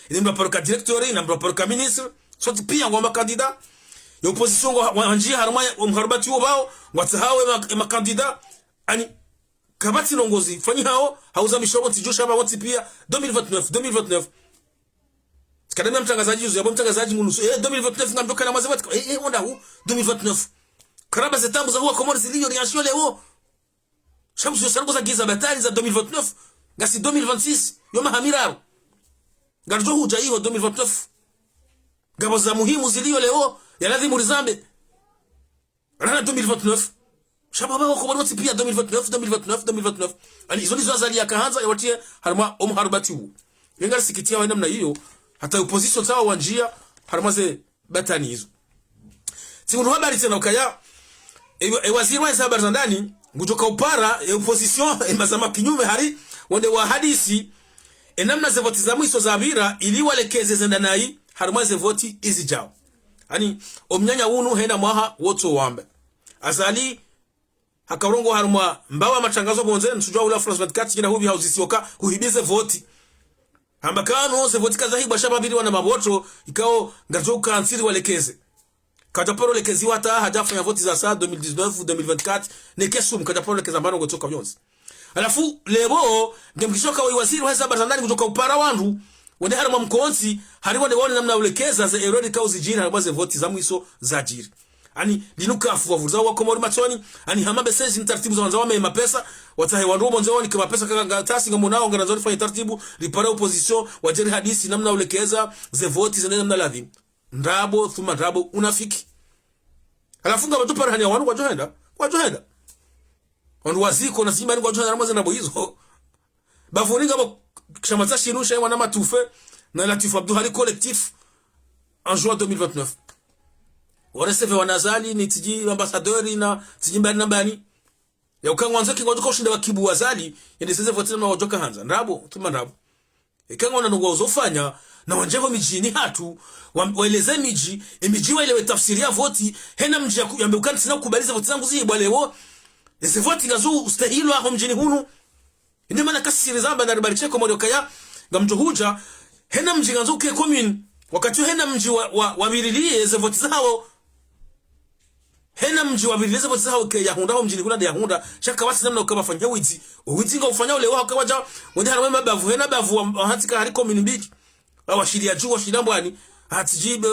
ili mbaparuka directori na mbaparuka ministre soti pia ngoma kandida ya opposition wanjia harma mharabati wao watahawe makandida ani kabati nongozi fanyi hao hauza mishogo tijosha ba wati pia 2029 kadamia mtangazaji yuzo yabo mtangazaji ngunusu 2029 ngamboka na mazabati onda hu 2029 karaba zetambu za huwa Komori ziliyo reaction leo shamsu yosango za giza batali za 2029 ngasi 2026 yoma hamiraro garjo huja hiyo 2029 gabo za muhimu ziliyo leo ya lazima rizambe rana 2029 shababa wako bado pia 2029 ani hizo ndizo azali akaanza yawatie harma harbati huu yenga sikitia wa namna hiyo hata opposition sawa wanjia harmaze batani hizo simu habari tena ukaya waziri wa habari za ndani ngujoka upara ya opposition mazama kinyume hari wande wa hadisi namna ze voti za mwiso za vira ili walekeze zenda nai harmaze voti izi jao ani omnyanya unu hena mwaha woto wambe azali hakarongo harma mbawa matangazo bonze nsujwa ula France 24 kina hubi hauzisioka kuhibize voti ambakano se voti kaza hiba shababiri wana maboto ikao ngajoka ansiri walekeze kadaporo lekezi wata hajafanya voti za saa 2019 2024 nekesu mkadaporo lekeza mbano gotoka vyonzi alafu lebo ngemkishoka waziri wa habari za ndani kutoka upara wandu wende harma mkonsi hari wone namna ulekeza za erodi kauzi jina harma ze voti za mwiso za jiri ani linuka afuwavuza wa Komoro matoni ani hamabe sezi taratibu za wanza wame mapesa watahe wanrobo nzao ni kama pesa kanga tasi ngamu nao ngana zoni fanya taratibu ripara opposition wajeri hadisi namna ulekeza ze voti zene namna ladhi ndabo thuma ndabo unafiki alafunga watu para hani wanu kwa johenda wanu waziko na simba ni kwa johenda ramaze nabo hizo bavuninga bo kishamaza shirusha wana matufe na Latif Abdouhali collectif en juin 2029 wareseve wanazali ni tiji ambassadeur na tiji mbani nambani ya ukangwanza kingojo ko shinda bakibu wazali yende seze votina na wajoka hanza ndabo tuma ndabo ikangona ngo uzofanya na wanjevo mijini hatu waeleze miji waelewe tafsiri ya voti hena mji yambe ukani sina kubaliza voti zangu zibwa leo ese voti ngazo ustahilo aho mjini hunu inde maana kasiri zamba na ribariche ko moyo kaya ngamjo huja hena mji ngazo ke commune wakati hena mji wa birilie eze voti zao hena mji wa birilie eze voti zao ke yahunda ho mjini huna de yahunda shaka wasi namna ukabafanya wizi nga ufanya ule wao kawaja wende harama mabavu hena bavu hatika hari commune mbiki awashiria juu washiria mbwani hatijibe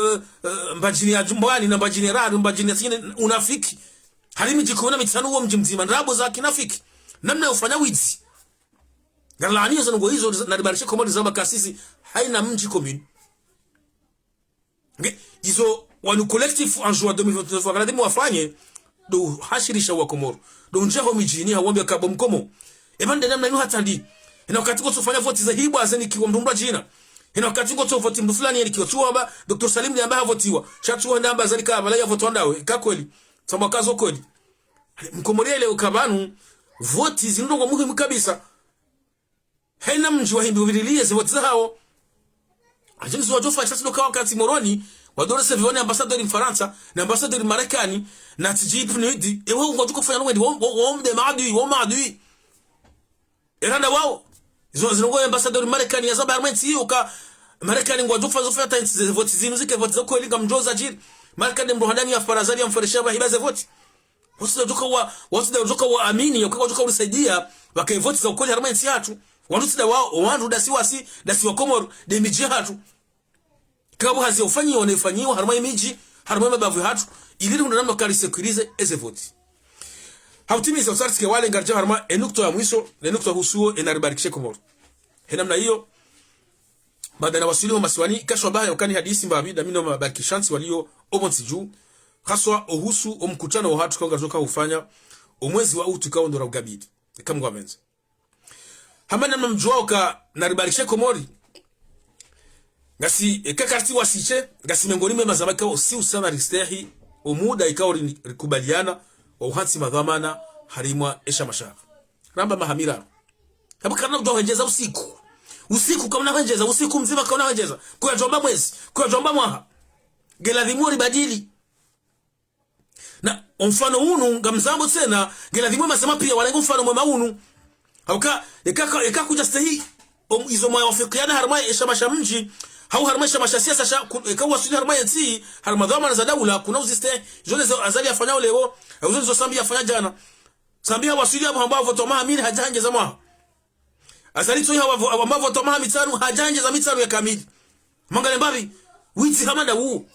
mbajini ya jumbwani na mbajini radu mbajini ya singine unafiki halimi jikuna mitanu uo mji mzima nrabo za kinafiki namna ufanya wizi garlaani hizo ngo hizo na ribarishe komodi za makasisi haina mji commune hizo wanu collectif en juin 2029 wakati wafanye do hashirisha wa Komoro do njeho mijini hawambia kabo mkomo ebande namna inu hatandi ina wakati ko tufanya voti za hibu azeni kiwa mdumba jina ina wakati ko tofoti mdu fulani yani kiwa aba Dr. Salim ndiye ambaye votiwa shatu namba azali ka bala ya voto ndawe kakweli tamakazo kweli mkomoria ile ukabanu voti zindogo muhimu kabisa haina mji wa hindu vililie ze voti zao ajini zwa jofa sasa doka wakati moroni wadore se vione ambassadeur Mfaransa na ambassadeur Marekani na tijipu nidi ewe ngo tukufanya ngwendi wo made eranda wao izo zinongo ambassadeur Marekani ya zaba armenti hiyo ka Marekani ngo jofa zofa ta voti zinuzike voti zako elinga mjoza jiri Marekani mrohandani ya farazali ya mfarisha hibaze voti watu wa amini yakao joka ulisaidia wakavoti za ukoli armenti yatu watu wao dasiwasi dasiwa Komoro de miji hatu kabo hazi ufanyi wanafanyiwa harma miji harma mabavu hatu ili ndo namna kali securize eze voti hautimiza usartike wale ngarja harma enukto ya mwisho enukto husuo enaribarikishe Komoro henamna hiyo baada na wasuli wa maswani kashwa baya ukani hadisi mbabida mino mabarikishansi walio omonsi juu haswa ohusu omkutano wa hatu konga joka ufanya omwezi wa utu kao ndora ugabidi kamgwa menza hamana mjwao ka naribarikishe Komori ngasi kakarti wasiche ngasi mengoni mema zamaka si usana ristehi umuda ikao rikubaliana wa uhansi madhamana harimwa esha mashaka ramba mahamira hapo kana ndo henjeza usiku kama unahenjeza usiku mzima kama unahenjeza kwa jomba mwezi kwa jomba mwaha geladhimuri badili na mfano unu ngamzambo tena geladhimuri masema pia wale mfano mwema unu hauka eka kuja stehi izo mwa wafikiana harma esha mashamji hau harma esha mashasiasa eka wasuli harma yati harma dhamana za daula kuna uziste jole azali afanya leo uzoni zo sambi afanya jana sambi wasuli ambao voto mahamini hajanje za mwa azali to hawa ambao voto mahamini mitano hajanje za mitano ya kamili mangale mbabi witi hamanda huu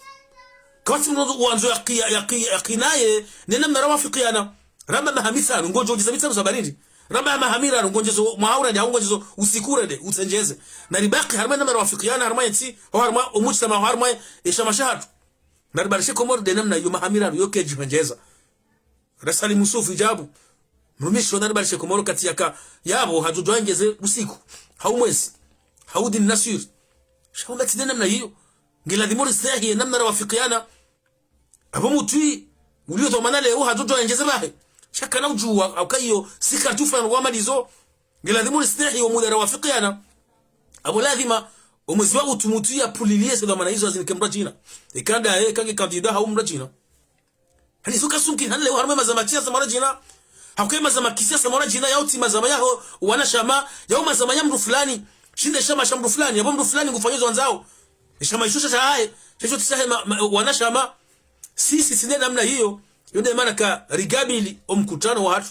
kawati mnozo uanzo ya kinaye nena mnara wafikiana ramba mahamisa ngojo jiza mitano za baridi ramba mahamira ngonjezo mahaura ya ngonjezo usikure de utenjeze na ribaki harma na rafikiana harma yati harma umujtama harma isha mashahadu na ribarishe Komoro de namna yo mahamira yoke jipenjeza rasali musufu jabu mrumisho na ribarishe Komoro kati yaka yabo hajujwangeze usiku haumwezi haudi nasir shamba tide namna hiyo ngiladhimuri sahi namna rafikiana abo mutui ulio domana leo hajujwangeze bahe shaka na ujua au kayo sika tufa wa malizo ngiladhimu istihi wa mudara wafiqiana abo lazima umwezi wa utumutia pulilie sio maana hizo azinikemra jina ikanda kange kandida hau mra jina hani suka sunki hanle harma mazamatia samara jina hakema zamakisia samara jina yao tima zama yao wana shama yao mazama ya mru fulani shinde shama shamru fulani yabo mru fulani ngufanyizo wanzao shama ishusha haye hicho tisahe wana shama sisi sinde namna hiyo yonde maana ka rigabili omkutano wa watu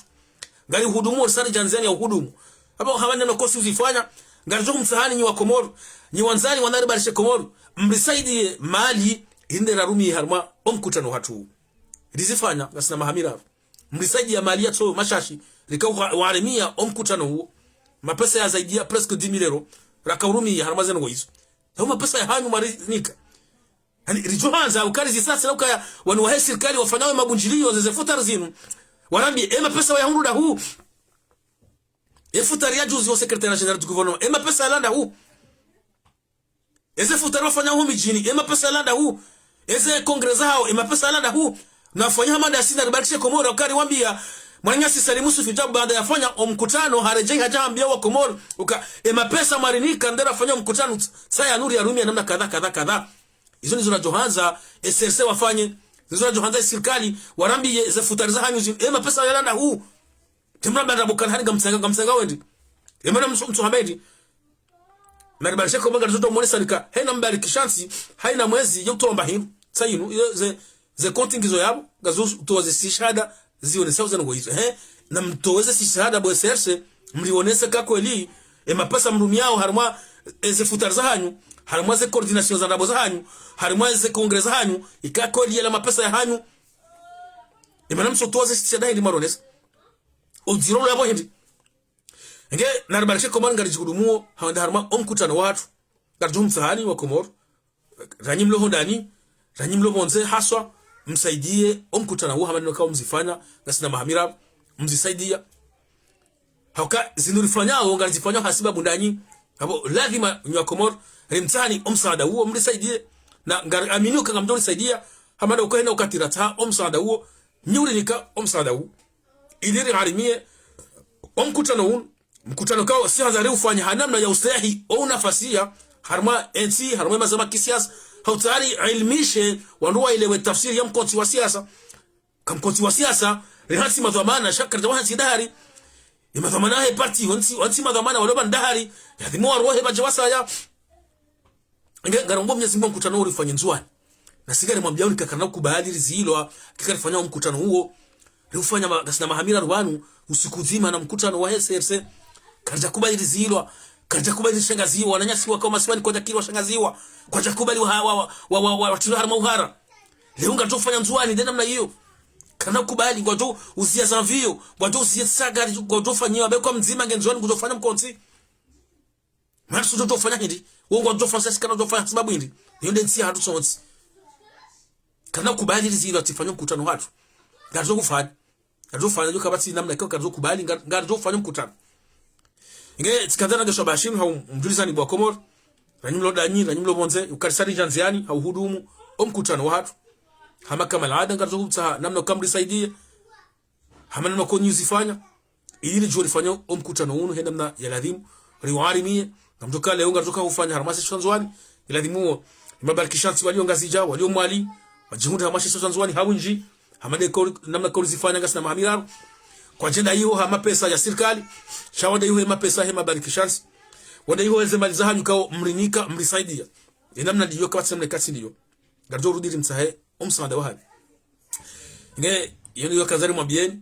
ngali hudumu sana Tanzania uhudumu hapo hawana nakosi uzifanya ngali zo msahani ni wa Komoro ni wanzani wanaribarishe Komoro mrisaidie mali inde rarumi harma omkutano watu rizifanya gasina mahamira mlisaidi ya mali yato mashashi likao warimia omkutano huo mapesa ya zaidi ya presque 10,000 euro rakaurumi haramazeno hizo hayo mapesa ya hanyu marinika yani rijohanza ukali zisasa na ukaya wanu wa serikali wafanyawe mabunjilio zezefuta zinu warambi mapesa ya hundu huu efutari ya juzi wa secretary general du gouvernement mapesa ya landa huu eze futari wafanya huu mijini mapesa ya landa huu eze kongresa hao mapesa ya landa huu na wafanya hamada ya sina ribarikishe Komoro wakari wambia Mwanyasi Salimusu Fijabu baada ya fanya mkutano harejei hajambia wa Komoro uka mapesa marinika ndera fanya mkutano saya nuri ya rumia namna kadha hizo nizo na Johanza SRC wafanye nizo na Johanza serikali warambi ze futari za hanyu mapesa ya landa huu timra banda bukana hani gamsanga wendi emana mtu Hamedi na ribarikishe Komoro gazoto mwonesa nika hena mbarikishansi haina mwezi yokutomba hinu sayinu ze kontingizo yabo gazo tuwaze sishada zionesa uzano hizo na mtoweze sishada bo SRC mlionesa kako eli mapesa mrumiao harma ze futari za hanyu harma ze coordination za nabo za hanyu harma ze congress za hanyu ikako eli la mapesa ya hanyu emana msotowaze sishada hindi maronesa oziro yabo hindi nge naribarikishe Komoro ngarijigudumuo hawanda harma omkutano watu garjumtsahani wa Komoro ranyimlo hondani ranyimlo bonze haswa msaidie omkutana huo hamanino kao mzifanya gasina mahamira mzisaidia hauka zinurifanyao ngarizifanyao hasiba bundanyi habo lazima nywa Komoro rimtani omsaada huo mlisaidie na ngaramini kanga mdoni saidia hamada ukahena ukatirata omsaada huo nyuri nika omsaada huo iliri harimie omkutano huo mkutano kao si hazari ufanya hanamna ya ustahi au nafasia harma NC harma mazama kisiasa hautari ilmishe wanduwa ilewe tafsiri ya mkoti wa siasa kamkoti wa siasa rihasi madhamana shakar jawahan sidari imadhamana he party wansi madhamana waloba ndahari yadhimu warwahe bajawasa ya ngarambo mnyezi mungu mkutano urifanya nzuani na sigari mwambiao nikakana kubahadi rizilo kikarifanya mkutano huo riufanya gasina mahamira ruwanu usiku zima na mkutano wa SRC karja kubali rizilo karja kubali shangaziwa wananyasiwa kama siwani kwa jakiri wa shangaziwa kwa jakubali watu harma uhara leo ngatofanya nzuani ndena mna hiyo kana kubali kwa tu usia zanvio kwa tu usia saga kwa tu fanyiwa be kwa mzima ngenzoni kutofanya mkonzi mara sio tofanya hindi wao kwa tofanya sasa kana tofanya sababu hindi hiyo ndio nsia hatu sonzi kana kubali zilo atifanya mkutano watu ngazo kufanya jo kabati namna kwa ngazo kubali ngazo fanya mkutano inge tikadana gesho bashim hau mjulizani bwa Komoro ranyimlo danyi ranyimlo bonze ukarisari janziani hau hudumu omkutano watu hama kama laada ngazo hutsa namna kamri saidie hama namna ko nyuzifanya ili jori fanya omkutano unu henda mna ya ladhimu riwari mie ngamtoka leo ngazoka ufanya haramasi shanzwani iladhimu mabarikishansi walio ngazija walio mwali wajihunda hamashi shanzwani hawinji hamade namna ko zifanya ngasina mahamira kwa jenda hiyo hama pesa ya serikali shawada hiyo hema pesa hema barikishansi wada hiyo weze mali za hanyu kao mrinika mrisaidia namna ndiyo kwa tsemne kasi ndiyo garjo rudiri msahe omsanda wahali nge yoni yo kazari mwabieni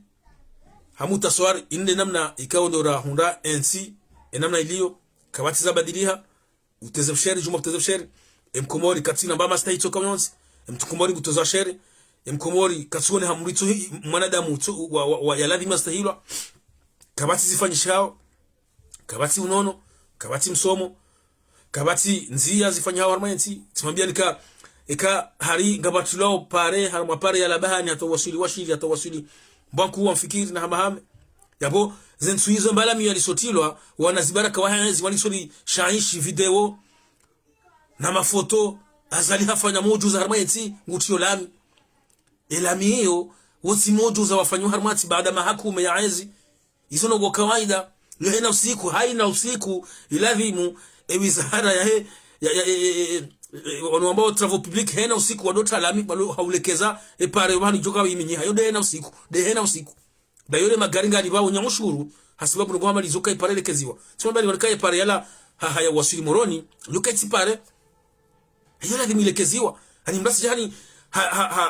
hamuta swari inde namna ikao ndora hunda NC namna iliyo kabati za badiliha utezefsheri juma utezefsheri mkomori katina mbama stai toka yonsi mtukomori gutoza sheri mkomori katsone hamrito mwanadamu wa ya lazima stahilwa kabati zifanyishao kabati unono kabati msomo kabati nzia zifanyao harmanti tumambia nika hari ngabatulao pare harma pare ya labahani atawasili banku wa mfikiri na hamahame yabo zensuizo mbalami yalisotilwa wanazibaraka wahanzi walisoli shaishi video na mafoto azali hafanya moju za harmanti ngutio lami elami hiyo wosi moju za wafanyo harmanti baada mahakuma ya ezi izo no kawaida lehena usiku haina usiku iladhimu wizara ya wanu ambao travel public hena usiku wadota lami balo haulekeza pare wani joka bimenye hayo dehena usiku da yole magari ngani bawo nyamushuru hasibabu ngo amali zoka ipare lekeziwa sio bali walikaye pare yala haya wasili moroni lokati pare yala dimilekeziwa ani mbasi jani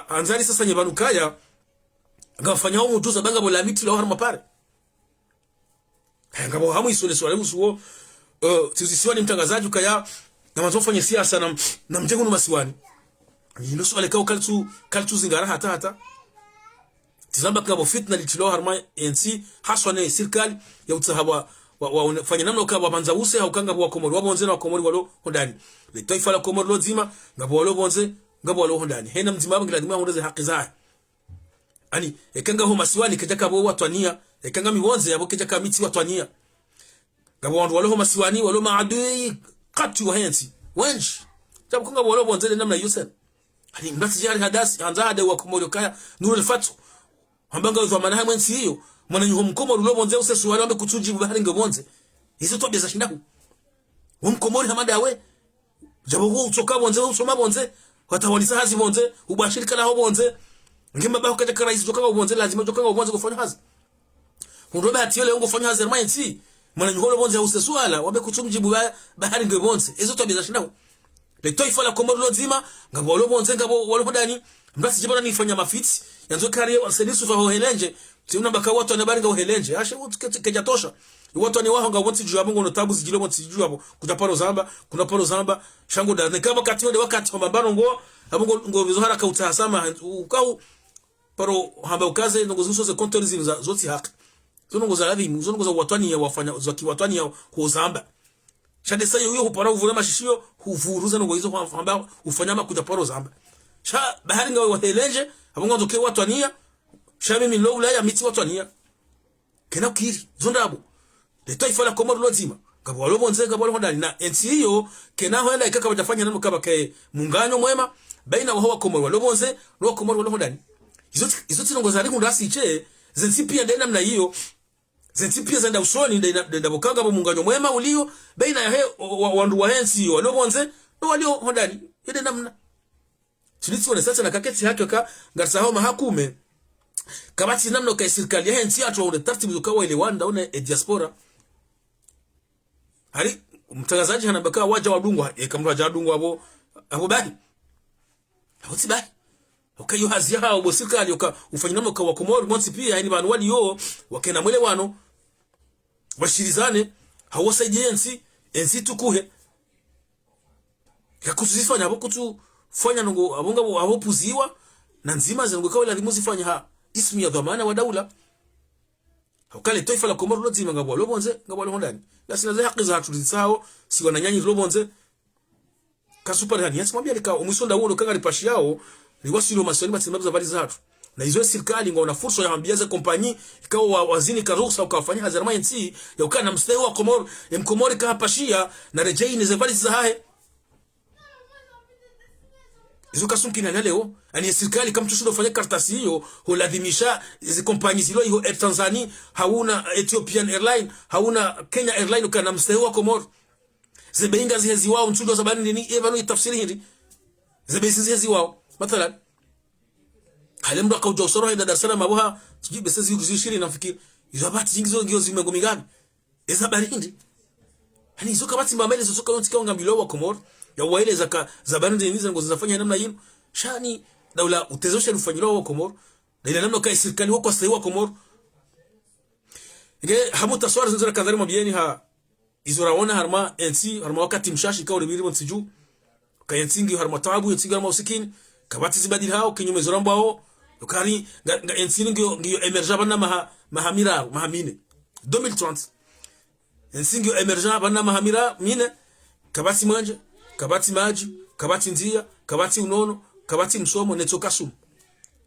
anzali sasa nyebanukaya ngafanya homo tuza banga bola miti la harma pare ngabo hamu isole swale musuo tuzisiwani mtangazaji kaya na mazofanya siasa na mjengo no masiwani ino swale kao kaltu zingara hata tizamba kabo fitna litilo harma NC haswa ne serikali ya utsahawa fanya namna ukaba banza use haukanga bwa komori wabonze na komori walo hondani le taifa la komori lozima ngabo walo bonze ngabo walo hondani hena mzima bangi lazima hondoze haki zao ani ekanga ho masiwani kejaka bo watwania ekanga miwonze yabo kejaka miti watwania ngabo wandu walo ho masiwani walo maadui katu wa hensi wenji tabu kunga walo bonze namna yusen ani mbasi jari hadasi anza hada wa komori kaya nuru fatu ambanga uzwa hamwe nsi hiyo mwana nyuho mkomori ulobonze use suwari wambe kutuji bahari ngebonze hizo tobe za shindahu mkomori hamada we jabo hu utoka bonze usoma bonze watawalisa hazi bonze ubashirika la ho bonze ngema baho kaja karaisi toka bonze lazima toka bonze kufanya hazi ndobe hati yole ngofanya hazi rma nsi mwana nyuho ulobonze use suwala wambe kutuji bahari ngebonze hizo tobe za shindahu le taifa la komori lozima ngabo ulobonze ngabo walhodani mbasi jibona nifanya mafiti yanzo kari wasenisu fa hohelenje tiuna baka watu anabaringa hohelenje ashe keja tosha watu ni wahanga wonsi jua mungu no tabu zijilo wonsi jua hapo kuna paro zamba shango da ne kama kati wale wakati kwa mabano ngo vizohara ka utahasama ukau paro hamba ukaze ngo zuso kontorizim za zoti haki zono ngo za lavi zono ngo za watani ya wafanya za kiwatani ya hozamba shade sayo yo hupara uvura mashishio huvuruza ngo hizo hamba ufanyama kuja paro zamba sha bahari nga wahelenje abongo ndoke watwania sha mimi lo ulaya miti watwania kena kiri zondabo le taifa la komoro lozima ngabo walobonze ngabo walondani na ensi hiyo kena hoenda ikaka bajafanya nano kaba ke munganyo mwema baina wa hawa komoro walobonze no komoro walondani izo tinongo za liku ndasi che zensi pia ndena mna hiyo zensi pia zenda usoni ndenda bokanga bo munganyo mwema ulio baina ya wandu wa ensi walobonze no walio hondani ide namna Chilisi wane sasa na kaketi haki waka ngarisa hao mahakume kabati namna uka serikali ya hensi atu wa tartibu zukawa ile wanda une diaspora hari mtangazaji hanabaka waja wadungwa kamru waja wadungwa abo bani hoti bani uka yu hazi hao bo serikali uka ufanyi namna uka wakomori mwonsi pia haini banu wali yo wakena mwele wano washirizane hawa saidi ensi tukuhe ya kutuzifanya habo kutu fanya nungu abonga abopuziwa na nzima zengu kawela limuzifanya ha ismi ya dhamana wa daula hakale taifa la komoro lozima ngabo lobonze ngabo londani la sina za haki za tulizao si wananyanyi lobonze kasupa hani yasi mwambia lika umusonda huo kanga lipashi yao liwasilo maswali batimbabu za bali zatu na hizo serikali ngona fursa ya ambiaze kompanyi ikawa wazini karuhusa ukafanya hazarma nsi ya ukana mstari wa komoro mkomori ka pashia na rejei ni zebali za hae izo kasumki na leo ani serikali kama tushudo fanya kartasi hiyo huladhimisha hizo kompani zilo hiyo Air Tanzania hauna Ethiopian Airline hauna Kenya Airline kana mstari wa Komoro zebeinga zihezi wao mtundo sabani nini evano itafsiri hindi zebezi zihezi wao mathalan halemdo akauja usoro hida Dar es Salaam abuha sijui besezi yuzishiri nafikiri hizo bati zingizo ngio zimegomigana eza barindi hani hizo kabati mbamele zosoka yontika ngambilo wa Komoro ya waile za barindi nizo ngo zinafanya namna hiyo shani daula utezosha rufanyiro wa Komoro na ile namna kai serikali wako sasa wa Komoro nge hamuta swara zinzora kadhari mabieni ha izoraona harma NC harma wakati mshashi ka uribiri monsiju ka NC harma tabu NC harma usikini kabati zibadili hao kinyume zorambo hao ukari nga NC ngio emerja bana mahamira mahamine 2030 NC ngio emerja bana mahamira mine kabati mwanje kabati maji kabati nzia kabati unono kabati msomo netoka sumu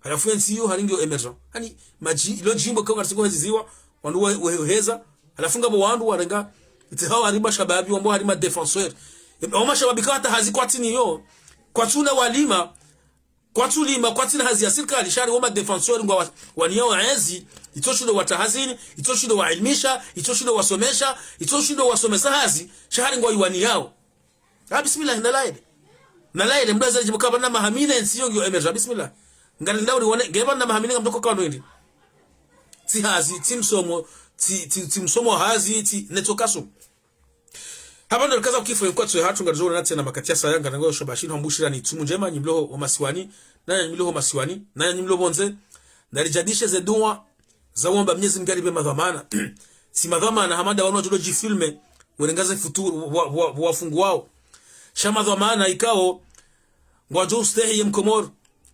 halafu NC hiyo haringio emerja hani maji ilo jimbo kwa katika ziwa wandu weheza halafu ngabo wandu warenga itahawa hariba shababi wambo harima defenseur oma shababi kata hazi kwa tini yo kwa tuna walima kwa tulima kwa tina hazi ya serikali shari wama defenseur ngwa waniyo waenzi itoshido watahazini itoshido wailmisha itoshido wasomesha itoshido wasomesa hazi shari ngwa iwani yao bismillah nalaide mbaza jimukaba na mahamine nsiyo ngyo emerja bismillah ngani ndawri wone geba na mahamine ngamdoko kando ndi ti hazi ti msomo ti msomo hazi ti netokaso hapa ndo kaza kifo kwa tso hatu ngazora natse na makatia sayanga ngo shobashino mbushira ni tumu njema nyimlo wa masiwani na nyimlo wa masiwani na nyimlo bonze ndarijadishe ze duwa za womba mnyezi mgaribe madhamana si madhamana hamada wano julo jifilme werengaze futuru wafungu wao shama dhamana ikao ngwajo stehi mkomor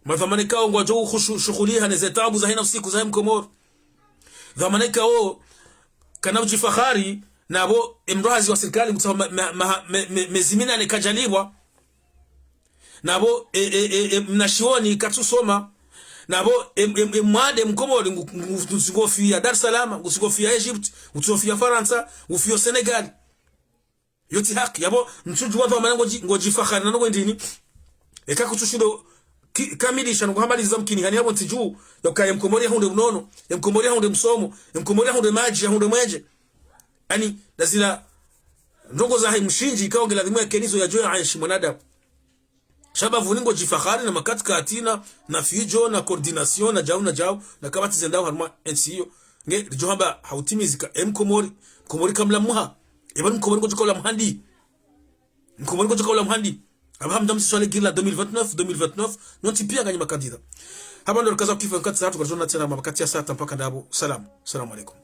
madhamane kao ngwa jo khushughuli ne zetabu za hina usiku za mkomoro dhamane kao kana ujifahari nabo emrazi wa serikali mezimina ne kajalibwa nabo mnashioni katusoma nabo mwade mkomori ngusingofia Dar es Salaam ngusingofia Egypt ngusingofia Faransa ngufio Senegal yoti haki yabo mchuju wa mango ngojifakhana nango ndini eka kutushido kamilisha ngo hamaliza mkini hani yabo tiju yokaye mkomori hunde mnono mkomori hunde msomo mkomori hunde maji hunde mweje ani lazila ndongo za mshinji kaongela dhimwe kenizo ya joya aishi mwanadamu shabavu ningo jifakhari na makatika atina na fijo na coordination na jao na kabati zendao harma NCO nge johamba hautimizika mkomori kamla muha eba mkomori ko jikola mhandi abaham dam swale gila 2029 nonti pia ganya makandida haba ndo kaza kifa 4 saatu kwa zona tena mabakati ya saa mpaka ndabo salamu alaikum.